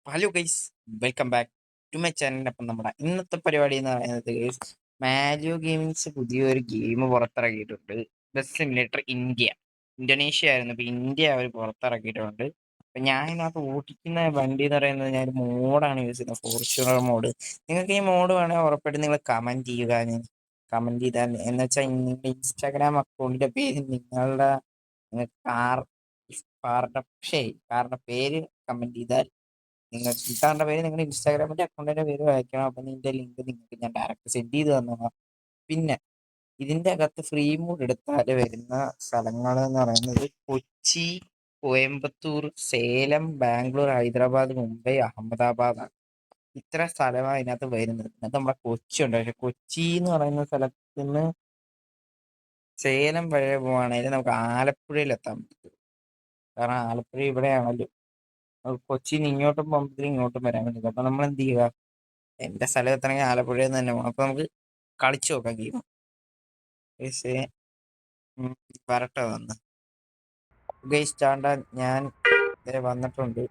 Hello guys, welcome back to my channel. അപ്പം നമ്മുടെ ഇന്നത്തെ പരിപാടി എന്ന് പറയുന്നത് ഗൈസ്, മാരിയോ ഗെയിമിങ്സ് പുതിയൊരു ഗെയിം പുറത്തിറക്കിയിട്ടുണ്ട്. ബസ് സിമുലേറ്റർ ഇന്തോനേഷ്യ ആയിരുന്നു, ഇപ്പൊ ഇന്ത്യ അവർ പുറത്തിറക്കിയിട്ടുണ്ട്. അപ്പൊ ഞാൻ ഇതിനകത്ത് ഓടിക്കുന്ന വണ്ടി എന്ന് പറയുന്നത് ഞാൻ ഒരു മോഡാണ് യൂസ് ചെയ്യുന്നത്, ഫോർച്യൂണർ മോഡ്. നിങ്ങൾക്ക് ഈ മോഡ് വേണമെങ്കിൽ ഉറപ്പായിട്ട് നിങ്ങൾ കമന്റ് ചെയ്യുക. കമന്റ് ചെയ്താൽ എന്ന് വെച്ചാൽ നിങ്ങളുടെ ഇൻസ്റ്റാഗ്രാം അക്കൗണ്ടിന്റെ പേര് നിങ്ങളുടെ കാർ കാറിന്റെ പേര് കമന്റ് ചെയ്താൽ നിങ്ങൾ കാറിന്റെ പേര് നിങ്ങളുടെ ഇൻസ്റ്റാഗ്രാമിന്റെ അക്കൗണ്ടിന്റെ പേര് വായിക്കണം. അപ്പൊ ഇതിന്റെ ലിങ്ക് നിങ്ങൾക്ക് ഞാൻ ഡയറക്റ്റ് സെൻഡ് ചെയ്ത് തന്നോളാം. പിന്നെ ഇതിന്റെ അകത്ത് ഫ്രീ മൂഡ് എടുത്താൽ വരുന്ന സ്ഥലങ്ങൾ എന്ന് പറയുന്നത് കൊച്ചി, കോയമ്പത്തൂർ, സേലം, ബാംഗ്ലൂർ, ഹൈദരാബാദ്, മുംബൈ, അഹമ്മദാബാദ് ആണ്. ഇത്ര സ്ഥലമാണ് അതിനകത്ത് വരുന്നത്. അതിനകത്ത് നമ്മുടെ കൊച്ചി ഉണ്ട്. പക്ഷെ കൊച്ചി എന്ന് പറയുന്ന സ്ഥലത്ത് നിന്ന് സേലം വഴി പോവാണെങ്കിൽ നമുക്ക് ആലപ്പുഴയിൽ എത്താൻ പറ്റും. കാരണം ആലപ്പുഴ ഇവിടെയാണല്ലോ. കൊച്ചിയിൽ നിന്ന് ഇങ്ങോട്ടും പോകുമ്പോഴത്തേക്കും ഇങ്ങോട്ടും വരാൻ പറ്റും. അപ്പൊ നമ്മൾ എന്ത് ചെയ്യുക, എന്റെ സ്ഥലം എത്തണമെങ്കിൽ ആലപ്പുഴയിൽ നിന്ന് തന്നെ പോകണം. അപ്പൊ നമുക്ക് കളിച്ചു നോക്കാം ഗെയിം. പക്ഷേ വരട്ടെ വന്ന് സ്റ്റാൻഡ ഞാൻ വന്നിട്ടുണ്ട്.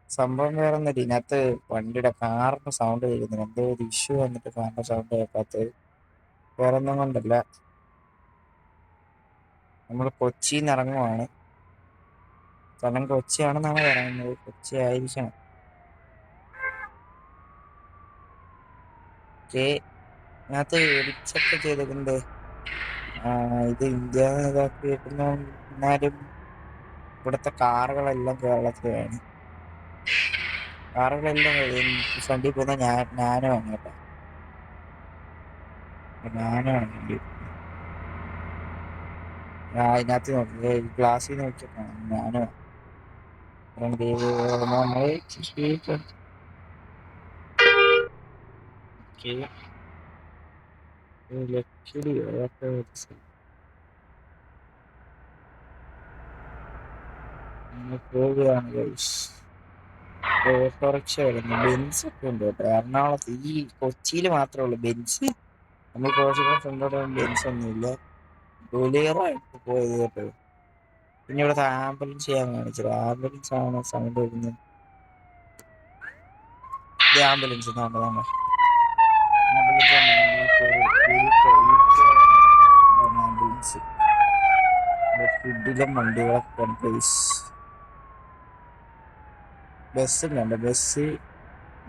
സംഭവം വേറെ ഒന്നുമില്ല, ഇതിനകത്ത് വണ്ടിയുടെ കാറിന് സൗണ്ട് കേൾക്കുന്നില്ല. എന്തോ ഒരു ഇഷ്യൂ വന്നിട്ട് കാറിന്റെ സൗണ്ട് കേൾക്കാത്തത്. വേറെ ഒന്നും കൊണ്ടല്ല, നമ്മൾ കൊച്ചിയിൽ നിന്ന് ഇറങ്ങുവാണ്. സ്ഥലം കൊച്ചിയാണെന്നാണ് പറയുന്നത്, കൊച്ചി ആയിരിക്കണം. ഇതിനകത്ത് എഡിറ്റൊക്കെ ചെയ്തിട്ടുണ്ട്. ഇത് ഇന്ത്യ ഇതാക്കി കിട്ടുന്ന, എന്നാലും ഇവിടുത്തെ കാറുകളെല്ലാം കേരളത്തിലാണ്. കാറുകളെല്ലാം ഫ്രണ്ടിൽ പോകുന്ന ഞാനുമാണ് കേട്ടോ. ഞാനാണ് വണ്ടി. അതിനകത്ത് നോക്കി ഗ്ലാസ്സിൽ നോക്കിയിട്ടാണ് ഞാനും ഫ്രണ്ട് നമ്മള് ലക്ഷറി പോവുകയാണ് ഗൈസ്. ഓട്ടോറിക്ഷ വരുന്നു, ബെൻസ് ഒക്കെ ഉണ്ട് കേട്ടോ. എറണാകുളത്ത് ഈ കൊച്ചിയിൽ മാത്രമേ ഉള്ളൂ ബെൻസ്. നമ്മൾ കുറച്ചുകൂടെ ഫ്രണ്ടോട്ട് ബെൻസ് ഒന്നുമില്ല. ബൊലേറോ ആയിട്ട് പോയത് കേട്ടോ. പിന്നെ ഇവിടുത്തെ ആംബുലൻസ് ചെയ്യാൻ കാണിച്ചത്, ആംബുലൻസ് ആണ് സൗണ്ട് വരുന്നത്. ഇത് ആംബുലൻസ് ആംബുലൻസ് ആംബുലൻസ് ഫുഡിലും വണ്ടികളൊക്കെ പ്ലേസ്. ബസ്സും കണ്ട, ബസ്,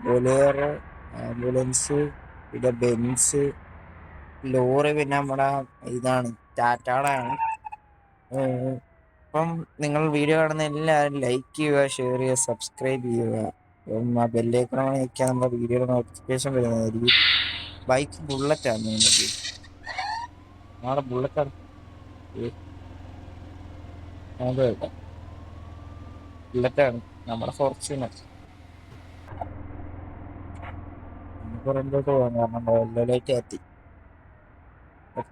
ബൊലേറോ, ആംബുലൻസ്, പിന്നെ ബെൻസ്, ലോറി, പിന്നെ നമ്മുടെ ഇതാണ് ടാറ്റാടെ ആണ്. അപ്പം നിങ്ങൾ വീഡിയോ കാണുന്ന എല്ലാവരും ലൈക്ക് ചെയ്യുക, ഷെയർ ചെയ്യുക, സബ്സ്ക്രൈബ് ചെയ്യുക. അപ്പം ആ ബെല്ലേക്കണം വയ്ക്കാൻ നമ്മുടെ വീഡിയോയുടെ നോട്ടിഫിക്കേഷൻ വരുന്നതായിരിക്കും. ബൈക്ക് ബുള്ളറ്റാണ് തോന്നുന്നത്, നാളെ ബുള്ളറ്റാണ്. അതെ, ബുള്ളറ്റാണ് നമ്മുടെ ഫോർച്യൂണർ. നമുക്ക് റെന്തോട്ട് പോകാം, കാരണം വെള്ളയിലേക്ക് എത്തി.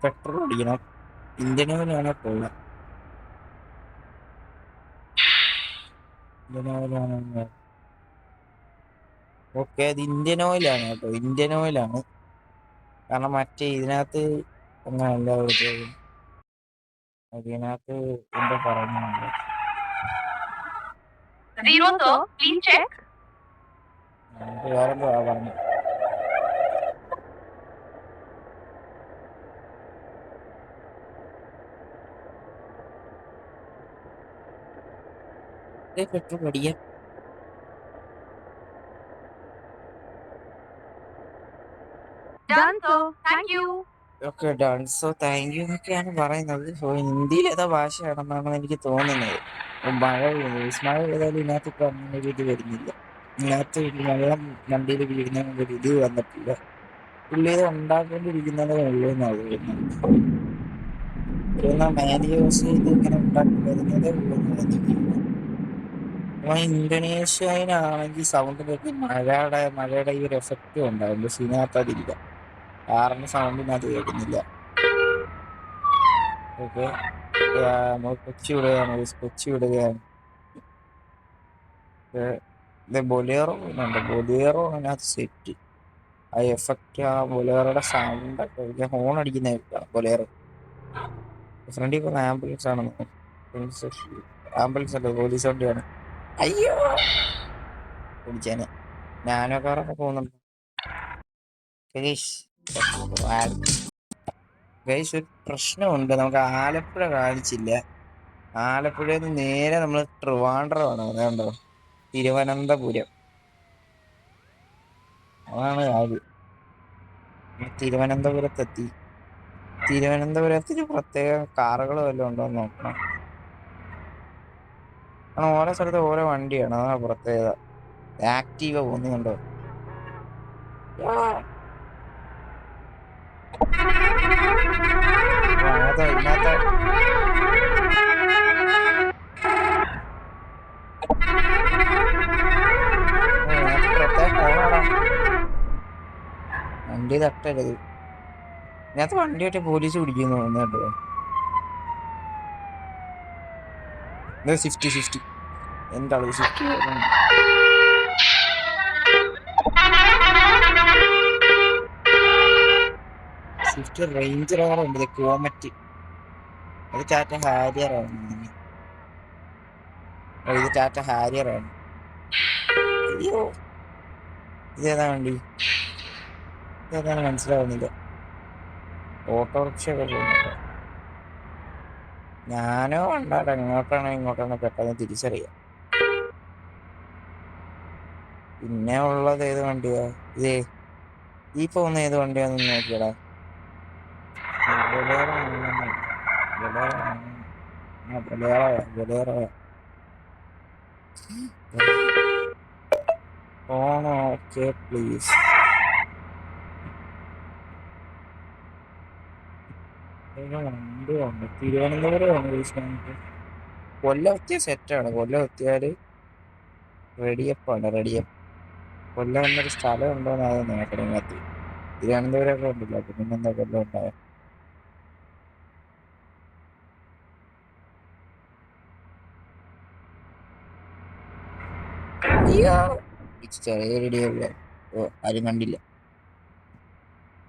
പെട്രോൾ അടിക്കണം. ഇന്ത്യൻ ഓയിലാണ് കൊള്ളാം. ഇന്ത്യൻ ഓയിലാണ്. ഓക്കെ, അത് ഇന്ത്യൻ ഓയിലാണ് കേട്ടോ, ഇന്ത്യൻ ഓയിലാണ്. കാരണം മറ്റേ ഇതിനകത്ത് അങ്ങനല്ല കൊടുത്തത്. അതിനകത്ത് എന്താ പറയുന്നുണ്ട്, വേറെന്തോ പറഞ്ഞു. പെട്രോൾ അടിക്കാൻ. Okay done. So thank you എന്നൊക്കെയാണ് പറയുന്നത്. സോ ഹിന്ദിയിൽ ഏതാ ഭാഷയാണെന്നാണ് എനിക്ക് തോന്നുന്നത്. മഴ പെയ്യുന്നത്, മഴ പെയ്താലും ഇതിനകത്ത് ഇപ്പൊ അങ്ങനെ ഒരു ഇത് വരുന്നില്ല. ഇതിനകത്ത് വെള്ളം വണ്ടിയിൽ വീഴുന്ന ഒരു ഇത് വന്നിട്ടില്ല. പുള്ളി ഇത് ഉണ്ടാക്കിക്കൊണ്ടിരിക്കുന്നതേ ഉള്ളൂ എന്നാണ് തോന്നുന്നത്. മാരിയോസ് ഇത് ഇങ്ങനെ ഉണ്ടാക്കി വരുന്നതേ ഉള്ളൂ എന്നാണ് എനിക്ക് തോന്നുന്നത്. അപ്പൊ ഇന്തോനേഷ്യയിലാണെങ്കിൽ സൗണ്ട് കേട്ട് മഴയുടെ ഈ ഒരു എഫക്റ്റും ഉണ്ടാവും. പക്ഷെ ഇതിനകത്ത് അതില്ല, കാറിന്റെ സൗണ്ടിനകത്ത് കേൾക്കുന്നില്ല. ഓക്കെ, കൊച്ചി വിടുകയാണ്, കൊച്ചി വിടുകയാണ്. ഇത് ബൊലേറോ ഉണ്ട്, ബൊലേറോ അതിനകത്ത് സെറ്റ്. ആ എഫക്റ്റ്, ആ ബൊലേറോയുടെ സൗണ്ട് ഒക്കെ ഹോൺ അടിക്കുന്ന കേൾക്കാം. ബൊലേറോ ഫ്രണ്ടിൽ പോകുന്ന ആംബുലൻസ് ആണെന്ന്. ആംബുലൻസ് അല്ല, പോലീസ് വണ്ടിയാണ്. അയ്യോ, കുടിച്ചേനെ. നാനോ കാറൊക്കെ പോകുന്നുണ്ട്. ഗൈസ് ഒരു പ്രശ്നമുണ്ട്, നമുക്ക് ആലപ്പുഴ കാണിച്ചില്ല. ആലപ്പുഴയിൽ നിന്ന് നേരെ നമ്മൾ ട്രിവാൻഡ്രമാണ്. അതുകൊണ്ടോ തിരുവനന്തപുരം, അതാണ് കാര്യം. തിരുവനന്തപുരത്തെത്തി. തിരുവനന്തപുരത്തിന് പ്രത്യേക കാറുകൾ വല്ലതും ഉണ്ടോ എന്ന് നോക്കണം. ഓരോ സ്ഥലത്ത് ഓരോ വണ്ടിയാണ്, അതാണ് പ്രത്യേകത. ആക്റ്റീവ പോകുന്നുണ്ടോ? ഇതിനകത്ത് പ്രത്യേക ഫോണാടാ, വണ്ടി തട്ടരുത്. ഇതിനകത്ത് വണ്ടിയായിട്ട് പോലീസ് പിടിക്കുന്നു കേട്ടോ. സ്വിഫ്റ്റ് എന്താണ് സ്വിഫ്റ്റ്? സ്വിഫ്റ്റ് റേഞ്ചർ ഉണ്ട്, കോമറ്റ്. അത് ടാറ്റ ഹാരിയറാണ്. ഇത് ടാറ്റ ഹാരിയറാണ്. അയ്യോ, ഇതേതാ വണ്ടി? ഇതേതാണ് മനസ്സിലാവുന്നില്ല. ഓട്ടോറിക്ഷ ഒക്കെ പോകുന്നുണ്ടോ? ഞാനോ ഉണ്ടാട്ടെ, എങ്ങോട്ടാണോ ഇങ്ങോട്ടാണോ പെട്ടെന്ന് തിരിച്ചറിയാം. പിന്നെ ഉള്ളത് ഏത് വണ്ടിയാ? ഇതേ ഈ പോകുന്ന ഏത് വണ്ടിയാന്ന് നോക്കിയടാ. Okay please. തിരുവനന്തപുരം കൊല്ലം എത്തിയ സെറ്റാണ്. കൊല്ലം എത്തിയാല് റെഡിയപ്പ്. കൊല്ലം എന്നൊരു സ്ഥലം ഉണ്ടോന്ന് അത് നോക്കണം. തിരുവനന്തപുരം ഒക്കെ ഉണ്ടല്ലോ, പിന്നെന്താ കൊല്ലം ഉണ്ടായ? ചെറിയ റെഡിയല്ല. ആരും കണ്ടില്ല.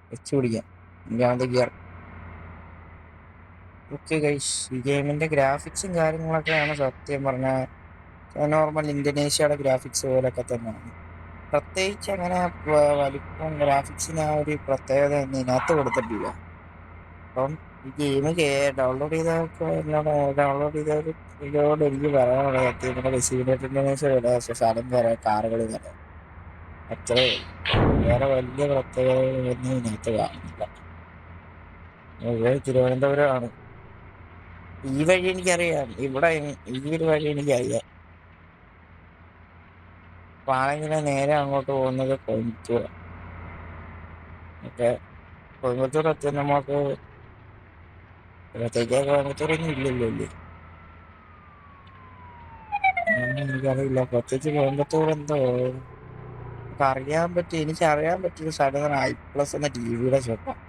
വെച്ച് പിടിക്കാം. അഞ്ചാമത്തെ ഗിയർ. ഓക്കെ ഗൈസ്, ഈ ഗെയിമിന്റെ ഗ്രാഫിക്സും കാര്യങ്ങളൊക്കെയാണ് സത്യം പറഞ്ഞാൽ നോർമൽ ഇന്തോനേഷ്യയുടെ ഗ്രാഫിക്സ് പോലൊക്കെ തന്നെയാണ്. പ്രത്യേകിച്ച് അങ്ങനെ വലിപ്പം ഗ്രാഫിക്സിന് ആ ഒരു പ്രത്യേകത ഒന്നും ഇതിനകത്ത് കൊടുത്തിട്ടില്ല. അപ്പം ഈ ഗെയിം ഡൗൺലോഡ് ചെയ്തവരോട് എനിക്ക് പറയാനുള്ളത് സത്യം പറഞ്ഞാൽ ഇന്തോനേഷ്യ സ്ഥലം വരെ കാറുകൾ വരെ അത്രേ. വേറെ വലിയ പ്രത്യേകതകളൊന്നും ഇതിനകത്ത് കാണുന്നില്ല. തിരുവനന്തപുരമാണ്. ഈ വഴി എനിക്കറിയാം, ഇവിടെ ഈ ഒരു വഴി എനിക്കറിയാം. അപ്പൊ ആണെങ്കിലും നേരെ അങ്ങോട്ട് പോകുന്നത് കോയമ്പത്തൂർ. കോയമ്പത്തൂർ എത്തി നമുക്ക് ഇവിടത്തേക്ക്. കോയമ്പത്തൂരൊന്നും ഇല്ലല്ലോ അല്ലേ? എനിക്കറിയില്ല. പ്രത്യേകിച്ച് കോയമ്പത്തൂർ എന്തോ എനിക്കറിയാൻ പറ്റിയ സ്ഥലം I+ എന്ന ടിവിയുടെ ഷോപ്പാണ്.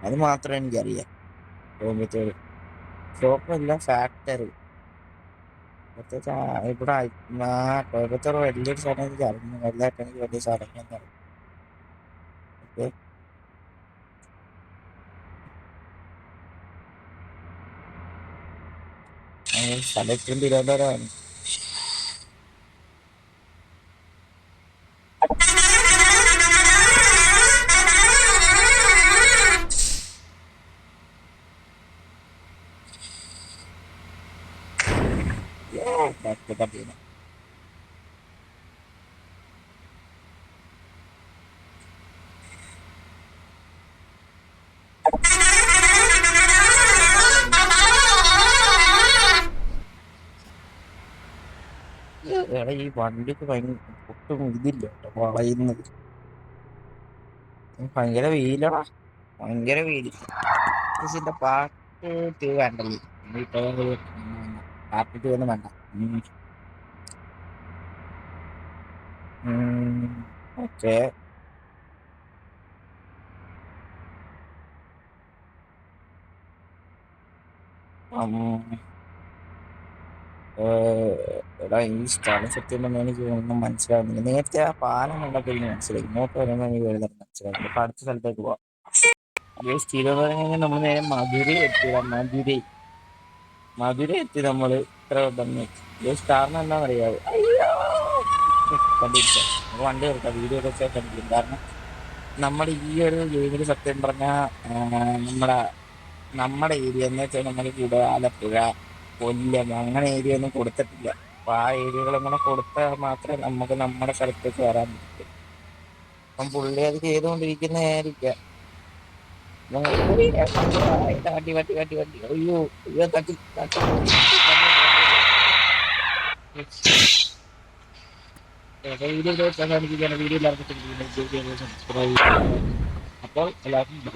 അത് മാത്രമേ എനിക്കറിയാം. കോയമ്പത്തൂർ ഷോപ്പല്ല, ഫാക്ടറി. പ്രത്യേകിച്ച് ഇവിടെ കോയമ്പത്തൂർ വലിയൊരു സ്ഥലം എനിക്ക് അറിഞ്ഞു. വലുതായിട്ട് എനിക്ക് വലിയ സ്ഥലങ്ങളൊന്നും അറിയാം. ഓക്കെ, സ്ഥലത്തും തിരുവനന്തപുരമാണ്. തട്ടീന ഈ വണ്ടിക്ക് ഒട്ടും ഇതില്ല കേട്ടോ, വളയുന്നത്. ഭയങ്കര വെയിലടാ, ഭയങ്കര വെയിൽ. ഇതിന്റെ പാർട്ട് വേണ്ടല്ലേ? പാർട്ട് ഒന്നും വേണ്ട. ഓക്കെ, എടാ ഈ സ്ഥലം സത്യം പറഞ്ഞാൽ എനിക്ക് ഒന്നും മനസ്സിലാവുന്നില്ല. നേരത്തെ ആ പാലം കണ്ടപ്പോൾ എനിക്ക് മനസ്സിലായി. ഇങ്ങോട്ട് വരുമ്പോൾ എനിക്ക് എഴുതാൻ മനസ്സിലാവുന്നില്ല. അപ്പൊ അടുത്ത സ്ഥലത്തേക്ക് പോവാം. തിരുവനന്തപുരം നമ്മൾ നേരെ മധുരൈ എത്തിയതാ. മധുരൈ എത്തി നമ്മള്. ഇത്ര പെട്ടെന്ന് കാരണം എന്താണെന്നറിയാവോ? അയ്യോ, വണ്ടി ഇടിച്ചോ, നമുക്ക് വണ്ടി എടുക്കാം, വീഡിയോ ഒക്കെ വെച്ചാൽ കണ്ടിരിക്കും. കാരണം നമ്മുടെ ഈ ഒരു ഗെയിമിൽ സത്യം പറഞ്ഞാൽ നമ്മുടെ നമ്മുടെ ഏരിയ എന്ന് വെച്ചാൽ നമ്മൾ ഇവിടെ ആലപ്പുഴ, കൊല്ലം അങ്ങനെ ഏരിയ ഒന്നും കൊടുത്തിട്ടില്ല. അപ്പൊ ആ ഏരിയകൾ അങ്ങനെ കൊടുത്താൽ മാത്രമേ നമുക്ക് നമ്മുടെ സ്ഥലത്തേക്ക് വരാൻ പറ്റൂ. അപ്പം പുള്ളി അത് ചെയ്തുകൊണ്ടിരിക്കുന്നതായിരിക്കാം. വണ്ടി വണ്ടി വണ്ടി വണ്ടി അയ്യോ അയ്യോ തട്ടി തട്ടി. വീഡിയോ അവസാനിപ്പിക്കുകയാണ്. വീഡിയോ എല്ലാവർക്കും അപ്പോൾ എല്ലാവർക്കും